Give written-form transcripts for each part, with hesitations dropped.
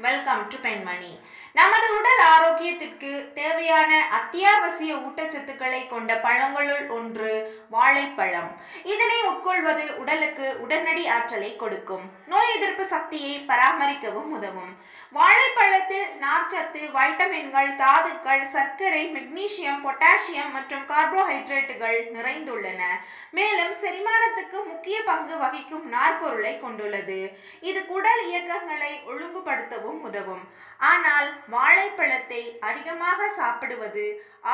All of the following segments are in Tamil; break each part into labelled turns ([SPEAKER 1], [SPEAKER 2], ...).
[SPEAKER 1] வெல்கம் டு பெண்மணி. நமது உடல் ஆரோக்கியத்திற்கு தேவையான அத்தியாவசிய ஊட்டச்சத்துக்களை கொண்ட பழங்களுள் ஒன்று வாழைப்பழம். இதனை உட்கொள்வது உடலுக்கு உடனடி ஆற்றலை கொடுக்கும், நோய் எதிர்ப்பு சக்தியை பராமரிக்கவும் உதவும். வாழைப்பழத்தில் நார்ச்சத்து, வைட்டமின்கள், தாதுக்கள், சர்க்கரை, மெக்னீசியம், பொட்டாசியம் மற்றும் கார்போஹைட்ரேட்டுகள் நிறைந்துள்ளன. மேலும் செரிமானத்துக்கு முக்கிய பங்கு வகிக்கும் நார்ப்பொருளை கொண்டுள்ளது. இது குடல் இயக்கங்களை ஒழுங்குபடுத்தவும் உதவும். ஆனால் வாழைப்பழத்தை அதிகமாக சாப்பிடுவது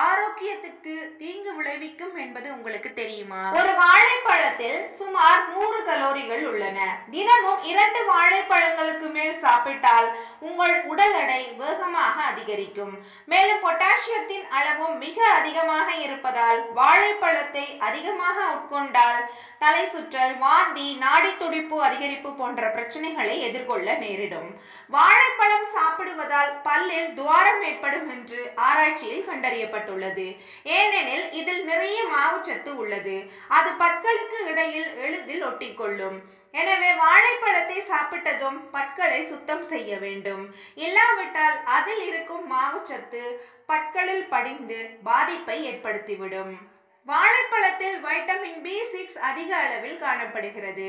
[SPEAKER 1] ஆரோக்கியத்துக்கு தீங்கு விளைவிக்கும் என்பது உங்களுக்கு தெரியுமா? ஒரு வாழைப்பழத்தில் சுமார் 100 கலோரிகள் உள்ளன. தினமும் 2 வாழைப்பழங்களுக்கு மேல் சாப்பிட்டால் உங்கள் உடல் எடை வேகமாக அதிகரிக்கும். மேலும் பொட்டாசியத்தின் அளவும் மிக அதிகமாக இருப்பதால் வாழைப்பழத்தை அதிகமாக உட்கொண்டால் தலை சுற்றல், வாந்தி, நாடி துடிப்பு அதிகரிப்பு போன்ற பிரச்சனைகளை எதிர்கொள்ள நேரிடும். வாழைப்பழம் சாப்பிடுவதால் பல்லில் துவாரம் ஏற்படும் என்று ஆராய்ச்சியில் கண்டறியப்பட்டுள்ளது. ஏனெனில் இதில் நிறைய மாவுச்சத்து உள்ளது. அது பற்களுக்கு இடையில் எளிதில் ஒட்டிக்கொள்ளும். எனவே வாழைப்பழத்தை சாப்பிட்டதும் பற்களை சுத்தம் செய்ய வேண்டும். இல்லாவிட்டால் அதில் இருக்கும் மாவுச்சத்து பற்களில் படிந்து பாதிப்பை ஏற்படுத்திவிடும். வாழைப்பழத்தில் வைட்டமின் B6 அதிக அளவில் காணப்படுகிறது.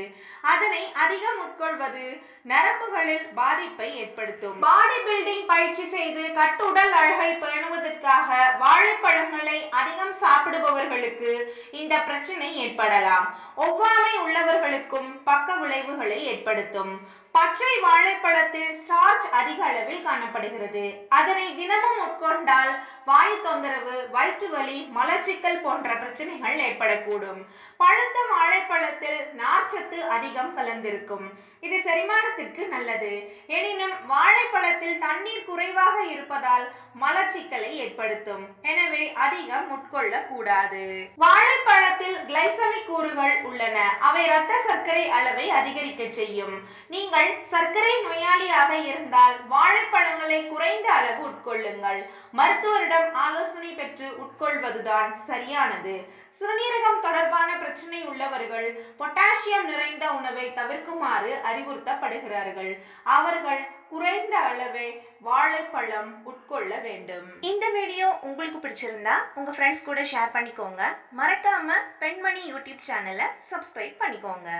[SPEAKER 1] அதனை அதிகம் உட்கொள்வது நரம்புகளில் பாதிப்பை ஏற்படுத்தும். பாடி பில்டிங் பயிற்சி செய்து கட்டுடல் அழகை பேணுவதற்காக வாழைப்பழங்களை அதிகம் சாப்பிடுபவர்களுக்கு இந்த பிரச்சனை ஏற்படலாம். ஒவ்வாமை உள்ளவர்களுக்கும் பக்க விளைவுகளை ஏற்படுத்தும். பச்சை வாழைப்பழத்தில் ஸ்டார்ச் அதிக அளவில் காணப்படுகிறது. அதனை தினமும் உட்கொண்டால் வாயு தொந்தரவு, வயிற்று வலி, மலச்சிக்கல் போன்ற பிரச்சனைகள் ஏற்படக்கூடும். பழுத்த வாழைப்பழத்தில் நார்ச்சத்து அதிகம் கலந்திருக்கும். இது செரிமானத்திற்கு நல்லது. எனினும் வாழைப்பழத்தில் தண்ணீர் குறைவாக இருப்பதால் மலச்சிக்கலை ஏற்படுத்தும். எனவே அதிகம் உட்கொள்ள கூடாது. வாழைப்பழத்தில் கிளைசமிக் கூறுகள் உள்ளன. அவை இரத்த சர்க்கரை அளவை அதிகரிக்க செய்யும். நீங்கள் சர்க்கரை நோயாளியாக இருந்தால் வாழைப்பழங்களை குறைந்த அளவு உட்கொள்ளுங்கள். மருத்துவரிடம் ஆலோசனை பெற்று உட்கொள்வதுதான் சரியானது. சிறுநீரகம் தொடர்பான பிரச்சனை உள்ளவர்கள் பொட்டாசியம் நிறைந்த உணவை தவிர்க்குமாறு அறிவுறுத்தப்படுகிறார்கள். அவர்கள் குறைந்த அளவே வாழைப்பழம் உட்கொள்ள வேண்டும். இந்த வீடியோ உங்களுக்கு பிடிச்சிருந்தா உங்க ஃப்ரெண்ட்ஸ் கூட ஷேர் பண்ணிக்கோங்க. மறக்காம பெண்மணி யூடியூப் சேனலை சப்ஸ்கிரைப் பண்ணிக்கோங்க.